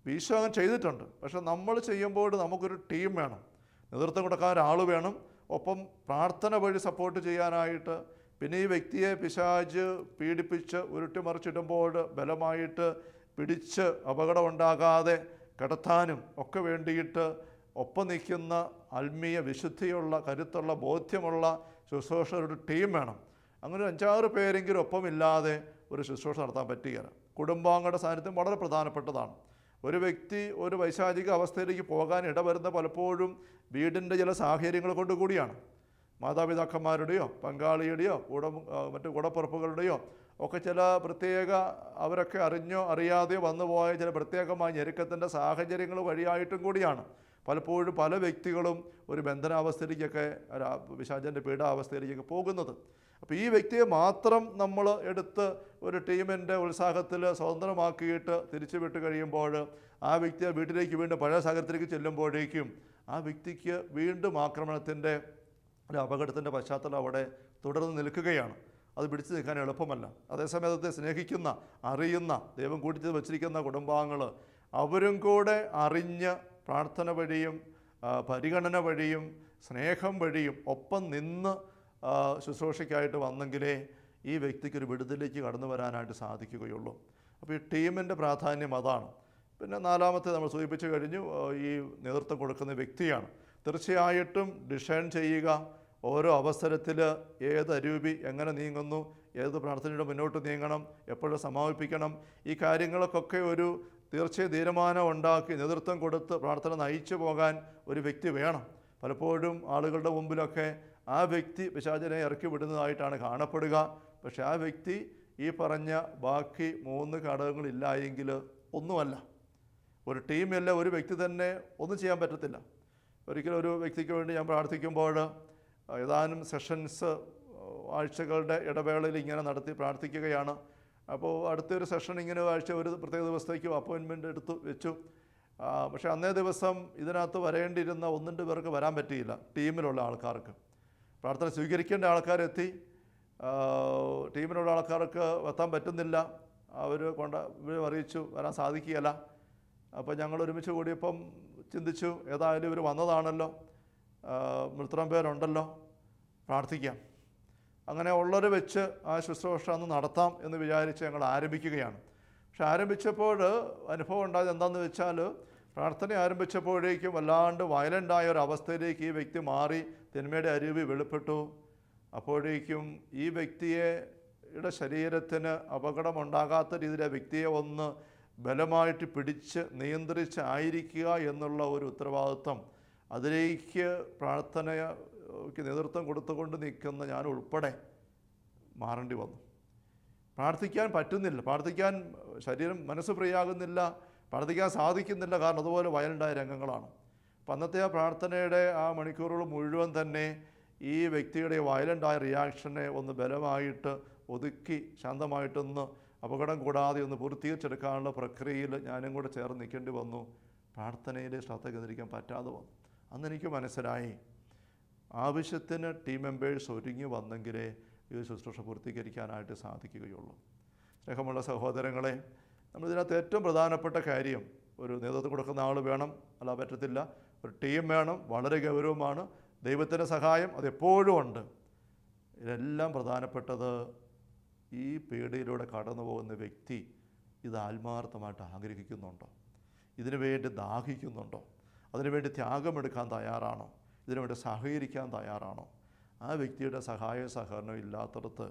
ഈശോ അങ്ങനെ ചെയ്തിട്ടുണ്ട്, പക്ഷേ നമ്മൾ ചെയ്യുമ്പോൾ നമുക്കൊരു ടീം വേണം, നേതൃത്വം കൊടുക്കാൻ ഒരാൾ വേണം, ഒപ്പം പ്രാർത്ഥന വഴി സപ്പോർട്ട് ചെയ്യാനായിട്ട്, പിന്നെ ഈ വ്യക്തിയെ പിശാച് പീഡിപ്പിച്ച് ഉരുട്ടിമറിച്ചിടുമ്പോൾ ബലമായിട്ട് പിടിച്ച് അപകടമുണ്ടാകാതെ കിടത്താനും ഒക്കെ വേണ്ടിയിട്ട് ഒപ്പം നിൽക്കുന്ന ആത്മീയ വിശുദ്ധിയുള്ള, കരുത്തുള്ള, ബോധ്യമുള്ള ശുശ്രൂഷകരുടെ ടീം വേണം. അങ്ങനെ 5-6 പേരെങ്കിലും ഒപ്പമില്ലാതെ ഒരു ശുശ്രൂഷ നടത്താൻ പറ്റുകയില്ല. കുടുംബാംഗങ്ങളുടെ സാന്നിധ്യം വളരെ പ്രധാനപ്പെട്ടതാണ്. ഒരു വ്യക്തി ഒരു വൈശാചിക അവസ്ഥയിലേക്ക് പോകാൻ ഇടവരുന്ന പലപ്പോഴും വീടിൻ്റെ ചില സാഹചര്യങ്ങൾ കൊണ്ട് കൂടിയാണ്. മാതാപിതാക്കന്മാരുടെയോ പങ്കാളിയുടെയോ മറ്റു കൂടപ്പുറപ്പുകളുടെയോ ഒക്കെ ചില പ്രത്യേക, അവരൊക്കെ അറിഞ്ഞോ അറിയാതെയോ വന്നുപോയ ചില പ്രത്യേകമായ ഞെരുക്കത്തിൻ്റെ സാഹചര്യങ്ങൾ വഴിയായിട്ടും കൂടിയാണ് പലപ്പോഴും പല വ്യക്തികളും ഒരു ബന്ധനാവസ്ഥയിലേക്കൊക്കെ, പിശാചിൻ്റെ പീഡാവസ്ഥയിലേക്കൊക്കെ പോകുന്നത്. അപ്പോൾ ഈ വ്യക്തിയെ മാത്രം നമ്മൾ എടുത്ത് ഒരു ടീമിൻ്റെ ഉത്സാഹത്തിൽ സ്വതന്ത്രമാക്കിയിട്ട് തിരിച്ചു വിട്ട് കഴിയുമ്പോൾ ആ വ്യക്തിയെ വീട്ടിലേക്ക് വീണ്ടും പഴയ സാഹചര്യത്തിലേക്ക് ചെല്ലുമ്പോഴേക്കും ആ വ്യക്തിക്ക് വീണ്ടും ആക്രമണത്തിൻ്റെ ഒരു അപകടത്തിൻ്റെ പശ്ചാത്തലം അവിടെ തുടർന്ന് നിൽക്കുകയാണ്. അത് പിടിച്ചു നിൽക്കാൻ എളുപ്പമല്ല. അതേസമയത്ത് സ്നേഹിക്കുന്ന, അറിയുന്ന, ദൈവം കൂട്ടി വച്ചിരിക്കുന്ന കുടുംബാംഗങ്ങൾ അവരും കൂടെ അറിഞ്ഞ് പ്രാർത്ഥന വഴിയും പരിഗണന വഴിയും സ്നേഹം വഴിയും ഒപ്പം നിന്ന് ശുശ്രൂഷയ്ക്കായിട്ട് വന്നെങ്കിലേ ഈ വ്യക്തിക്കൊരു വിടുതലേക്ക് കടന്നു വരാനായിട്ട് സാധിക്കുകയുള്ളൂ. അപ്പോൾ ഈ ടീമിൻ്റെ പ്രാധാന്യം അതാണ്. പിന്നെ 4-മത്തെ നമ്മൾ സൂചിപ്പിച്ചു കഴിഞ്ഞു, ഈ നേതൃത്വം കൊടുക്കുന്ന വ്യക്തിയാണ്. തീർച്ചയായിട്ടും ഡിസൈൻ ചെയ്യുക, ഓരോ അവസരത്തിൽ ഏത് അരൂപി എങ്ങനെ നീങ്ങുന്നു, ഏത് പ്രാർത്ഥനയുടെ മുന്നോട്ട് നീങ്ങണം, എപ്പോഴും സമാപിപ്പിക്കണം, ഈ കാര്യങ്ങൾക്കൊക്കെ ഒരു തീർച്ചയായും തീരുമാനം ഉണ്ടാക്കി നേതൃത്വം കൊടുത്ത് പ്രാർത്ഥന നയിച്ചു പോകാൻ ഒരു വ്യക്തി വേണം. പലപ്പോഴും ആളുകളുടെ മുമ്പിലൊക്കെ ആ വ്യക്തി പിശാചിനെ ഇറക്കി വിടുന്നതായിട്ടാണ് കാണപ്പെടുക. പക്ഷേ ആ വ്യക്തി ഈ പറഞ്ഞ ബാക്കി 3 ഘടകങ്ങളില്ലായെങ്കിൽ ഒന്നുമല്ല. ഒരു ടീമല്ല, ഒരു വ്യക്തി തന്നെ ഒന്നും ചെയ്യാൻ പറ്റത്തില്ല. ഒരിക്കലും ഒരു വ്യക്തിക്ക് വേണ്ടി ഞാൻ പ്രാർത്ഥിക്കുമ്പോൾ ഏതാനും സെഷൻസ് ആഴ്ചകളുടെ ഇടവേളയിൽ ഇങ്ങനെ നടത്തി പ്രാർത്ഥിക്കുകയാണ്. അപ്പോൾ അടുത്തൊരു സെഷൻ ഇങ്ങനെ ആഴ്ച ഒരു പ്രത്യേക ദിവസത്തേക്ക് അപ്പോയിൻമെൻ്റ് എടുത്തു വെച്ചു. പക്ഷേ അന്നേ ദിവസം ഇതിനകത്ത് വരേണ്ടിയിരുന്ന 1-2 പേർക്ക് വരാൻ പറ്റിയില്ല. ടീമിലുള്ള ആൾക്കാർക്ക് പ്രാർത്ഥന സ്വീകരിക്കേണ്ട ആൾക്കാരെത്തി, ടീമിലുള്ള ആൾക്കാർക്ക് എത്താൻ പറ്റുന്നില്ല. അവർ അറിയിച്ചു വരാൻ സാധിക്കുകയില്ല. അപ്പോൾ ഞങ്ങൾ ഒരുമിച്ച് കൂടിയപ്പം ചിന്തിച്ചു, ഏതായാലും ഇവർ വന്നതാണല്ലോ, ഇത്രയും പേരുണ്ടല്ലോ, പ്രാർത്ഥിക്കാം. അങ്ങനെ ഉള്ളവരെ വെച്ച് ആ ശുശ്രൂഷ അന്ന് നടത്താം എന്ന് വിചാരിച്ച് ഞങ്ങൾ ആരംഭിക്കുകയാണ്. പക്ഷെ ആരംഭിച്ചപ്പോൾ അനുഭവം ഉണ്ടായത് എന്താണെന്ന് വെച്ചാൽ, പ്രാർത്ഥന ആരംഭിച്ചപ്പോഴേക്കും വല്ലാണ്ട് വയലൻ്റായ ഒരു അവസ്ഥയിലേക്ക് ഈ വ്യക്തി മാറി, തിന്മയുടെ അരുവി വെളിപ്പെട്ടു. അപ്പോഴേക്കും ഈ വ്യക്തിയുടെ ശരീരത്തിന് അപകടമുണ്ടാകാത്ത രീതിയിൽ ആ വ്യക്തിയെ ഒന്ന് ബലമായിട്ട് പിടിച്ച് നിയന്ത്രിച്ചായിരിക്കുക എന്നുള്ള ഒരു ഉത്തരവാദിത്വം, അതിലേക്ക് പ്രാർത്ഥനയ്ക്ക് നേതൃത്വം കൊടുത്തുകൊണ്ട് നിൽക്കുന്ന ഞാൻ ഉൾപ്പെടെ മാറേണ്ടി വന്നു. പ്രാർത്ഥിക്കാൻ പറ്റുന്നില്ല, പ്രാർത്ഥിക്കാൻ ശരീരം മനസ്സ് ഫ്രീയാകുന്നില്ല, പ്രാർത്ഥിക്കാൻ സാധിക്കുന്നില്ല. കാരണം അതുപോലെ വയലൻ്റായ രംഗങ്ങളാണ്. അപ്പം അന്നത്തെ ആ പ്രാർത്ഥനയുടെ ആ മണിക്കൂറുകൾ മുഴുവൻ തന്നെ ഈ വ്യക്തിയുടെ വയലൻ്റായ റിയാക്ഷനെ ഒന്ന് ബലമായിട്ട് ഒതുക്കി ശാന്തമായിട്ടൊന്ന് അപകടം കൂടാതെ ഒന്ന് പൂർത്തീകരിച്ചെടുക്കാനുള്ള പ്രക്രിയയിൽ ഞാനും കൂടെ ചേർന്ന് നിൽക്കേണ്ടി വന്നു. പ്രാർത്ഥനയിൽ ശ്രദ്ധ കേന്ദ്രീകരിക്കാൻ പറ്റാതെ വന്നു. അന്ന് എനിക്ക് മനസ്സിലായി, ആവശ്യത്തിന് ടീം മെമ്പേഴ്സ് ഒരുങ്ങി വന്നെങ്കിലേ ഈ ശുശ്രൂഷ പൂർത്തീകരിക്കാനായിട്ട് സാധിക്കുകയുള്ളൂ. സ്നേഹമുള്ള സഹോദരങ്ങളെ, നമ്മളിതിനകത്ത് ഏറ്റവും പ്രധാനപ്പെട്ട കാര്യം, ഒരു നേതൃത്വം കൊടുക്കുന്ന ആൾ വേണം, അല്ല പറ്റത്തില്ല. ഒരു ടീം വേണം, വളരെ ഗൗരവമാണ്. ദൈവത്തിൻ്റെ സഹായം അതെപ്പോഴും ഉണ്ട്. ഇതെല്ലാം പ്രധാനപ്പെട്ടത്, ഈ പീഡയിലൂടെ കടന്നു പോകുന്ന വ്യക്തി ഇത് ആത്മാർത്ഥമായിട്ട് ആഗ്രഹിക്കുന്നുണ്ടോ, ഇതിനു വേണ്ടി ദാഹിക്കുന്നുണ്ടോ, അതിനുവേണ്ടി ത്യാഗമെടുക്കാൻ തയ്യാറാണോ, ഇതിനുവേണ്ടി സഹകരിക്കാൻ തയ്യാറാണോ? ആ വ്യക്തിയുടെ സഹായ സഹകരണം ഇല്ലാത്തടത്ത്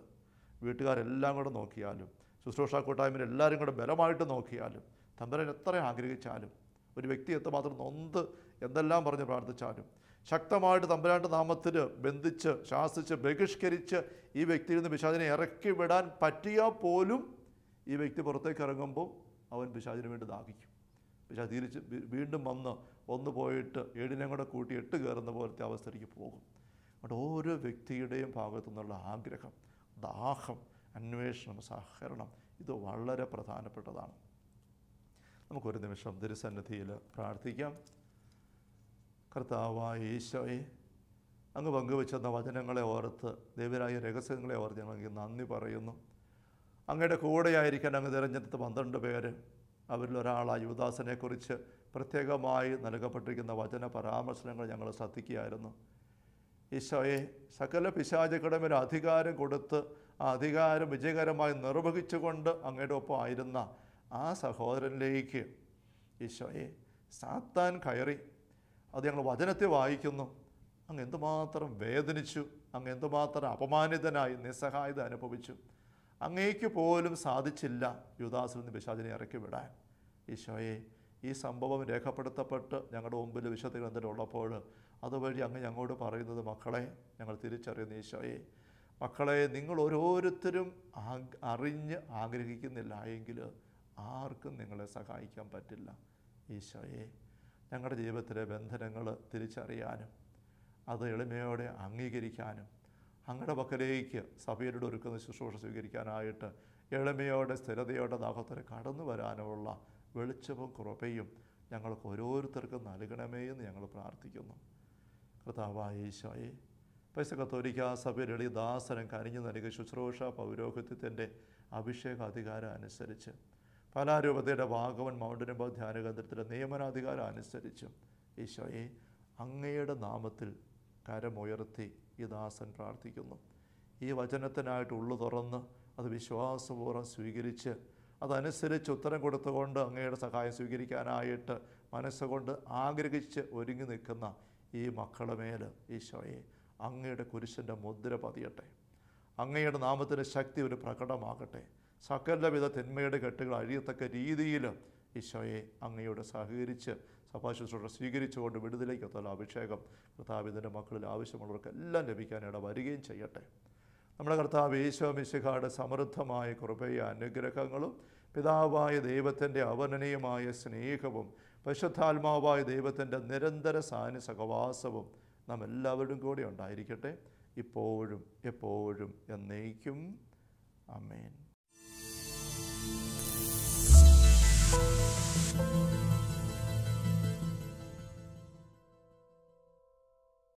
വീട്ടുകാരെല്ലാം കൂടെ നോക്കിയാലും, ശുശ്രൂഷാ കൂട്ടായ്മയിൽ എല്ലാവരും കൂടെ ബലമായിട്ട് നോക്കിയാലും, തമ്പുരാൻ എത്ര ആഗ്രഹിച്ചാലും, ഒരു വ്യക്തി എത്രമാത്രം നൊന്ത് എന്തെല്ലാം പറഞ്ഞ് പ്രാർത്ഥിച്ചാലും, ശക്തമായിട്ട് തമ്പുരാൻ്റെ നാമത്തിൽ ബന്ധിച്ച് ശാസിച്ച് ബഹിഷ്കരിച്ച് ഈ വ്യക്തിയിൽ നിന്ന് പിശാചിനെ ഇറക്കി വിടാൻ പറ്റിയാൽ പോലും ഈ വ്യക്തി പുറത്തേക്ക് ഇറങ്ങുമ്പോൾ അവൻ പിശാചിന് വേണ്ടി ദാഹിക്കും. പിശാച് തിരിച്ച് വീണ്ടും വന്ന് ഒന്ന് പോയിട്ട് 7 കൂടെ കൂട്ടി 8 കയറുന്ന പോലത്തെ അവസ്ഥയിലേക്ക് പോകും. അതുകൊണ്ട് ഓരോ വ്യക്തിയുടെയും ഭാഗത്തു നിന്നുള്ള ആഗ്രഹം, ദാഹം, അന്വേഷണം, സഹകരണം ഇത് വളരെ പ്രധാനപ്പെട്ടതാണ്. നമുക്കൊരു നിമിഷം തിരുസന്നിധിയിൽ പ്രാർത്ഥിക്കാം. കർത്താവായ ഈശോയെ, അങ്ങ് പങ്കുവെച്ചെന്ന വചനങ്ങളെ ഓർത്ത്, ദൈവരായ രഹസ്യങ്ങളെ ഓർത്ത് ഞങ്ങൾക്ക് നന്ദി പറയുന്നു. അങ്ങയുടെ കൂടെയായിരിക്കാൻ അങ്ങ് തിരഞ്ഞെടുത്ത 12 പേര്, അവരിലൊരാളായ യൂദാസിനെക്കുറിച്ച് പ്രത്യേകമായി നൽകപ്പെട്ടിരിക്കുന്ന വചന പരാമർശനങ്ങൾ ഞങ്ങൾ ശ്രദ്ധിക്കുകയായിരുന്നു. ഈശോയെ സകല പിശാചുകളുടെ അധികാരം കൊടുത്ത് ആ അധികാരം വിജയകരമായി നിർവഹിച്ചുകൊണ്ട് അങ്ങയുടെ ഒപ്പം ആയിരുന്ന ആ സഹോദരനിലേക്ക് ഈശോയെ സാത്താൻ കയറി. അത് ഞങ്ങൾ വചനത്തെ വായിക്കുന്നു. അങ്ങ് എന്തുമാത്രം വേദനിച്ചു, അങ്ങ് എന്തുമാത്രം അപമാനിതനായി നിസ്സഹായത അനുഭവിച്ചു. അങ്ങേക്ക് പോലും സാധിച്ചില്ല യൂദാസിൽ നിന്ന് പിശാചിനെ ഇറക്കി വിടാൻ. ഈശോയെ ഈ സംഭവം രേഖപ്പെടുത്തപ്പെട്ട് ഞങ്ങളുടെ മുമ്പിൽ വിശുദ്ധ ഗ്രന്ഥത്തിലുള്ളപ്പോൾ അതുവഴി അങ്ങ് ഞങ്ങളോട് പറയുന്നത്, മക്കളെ ഞങ്ങൾ തിരിച്ചറിയുന്ന ഈശോയെ, മക്കളെ നിങ്ങൾ ഓരോരുത്തരും അറിഞ്ഞ് ആഗ്രഹിക്കുന്നില്ല എങ്കിൽ ആർക്കും നിങ്ങളെ സഹായിക്കാൻ പറ്റില്ല. ഈശോയെ ഞങ്ങളുടെ ജീവിതത്തിലെ ബന്ധനങ്ങൾ തിരിച്ചറിയാനും അത് എളിമയോടെ അംഗീകരിക്കാനും അങ്ങയുടെ പക്കലേക്ക് സഭയുടെ ഒരുക്കുന്ന ശുശ്രൂഷ സ്വീകരിക്കാനായിട്ട് എളിമയോടെ സ്ഥിരതയോടെ ദാഹത്തിന് കടന്നു വരാനുള്ള വെളിച്ചവും കൃപയും ഞങ്ങൾക്ക് ഓരോരുത്തർക്കും നൽകണമേ എന്ന് ഞങ്ങൾ പ്രാർത്ഥിക്കുന്നു. കർത്താവായ ഈശോയെ, പരിശുദ്ധ കത്തോലിക്കാ സഭയുടെ എളിയ ദാസനും കനിഞ്ഞു നൽകിയ ശുശ്രൂഷ പൗരോഹിത്യത്തിൻ്റെ അഭിഷേക അധികാരം അനുസരിച്ച് പാലാരൂപതയുടെ വാഗമൺ മൗണ്ടൻ അബൌ ധ്യാന കേന്ദ്രത്തിലെ നിയമനാധികാരം അനുസരിച്ച് ഈശോയെ അങ്ങയുടെ നാമത്തിൽ കരമുയർത്തി ഈ ദാസൻ പ്രാർത്ഥിക്കുന്നു. ഈ വചനത്തിനായിട്ട് ഉള്ളു തുറന്ന് അത് വിശ്വാസപൂർവ്വം സ്വീകരിച്ച് അതനുസരിച്ച് ഉത്തരം കൊടുത്തുകൊണ്ട് അങ്ങയുടെ സഹായം സ്വീകരിക്കാനായിട്ട് മനസ്സുകൊണ്ട് ആഗ്രഹിച്ച് ഒരുങ്ങി നിൽക്കുന്ന ഈ മക്കളുടെ മേൽ ഈശോയെ അങ്ങയുടെ കുരിശിൻ്റെ മുദ്ര പതിയട്ടെ. അങ്ങയുടെ നാമത്തിൻ്റെ ശക്തി ഒരു പ്രകടമാകട്ടെ. സകലവിധ തിന്മയുടെ കെട്ടുകൾ അഴിയത്തക്ക രീതിയിൽ ഈശോയെ അങ്ങയോട് സഹകരിച്ച് സഭാശുശ്രൂഷ സ്വീകരിച്ചുകൊണ്ട് വിടുതലേക്ക് എത്തുന്ന അഭിഷേകം കർത്താവിൻ്റെ മക്കളിൽ ആവശ്യമുള്ളവർക്കെല്ലാം ലഭിക്കാനിട വരികയും ചെയ്യട്ടെ. നമ്മുടെ കർത്താവ് ഈശോ മിശിഹായുടെ സമൃദ്ധമായ കൃപയും അനുഗ്രഹങ്ങളും പിതാവായ ദൈവത്തിൻ്റെ അവർണ്ണനീയമായ സ്നേഹവും പരിശുദ്ധാത്മാവായ ദൈവത്തിൻ്റെ നിരന്തര സഹവാസവും നാം എല്ലാവരും കൂടി ഉണ്ടായിരിക്കട്ടെ, ഇപ്പോഴും എപ്പോഴും എന്നേക്കും. ആമേൻ.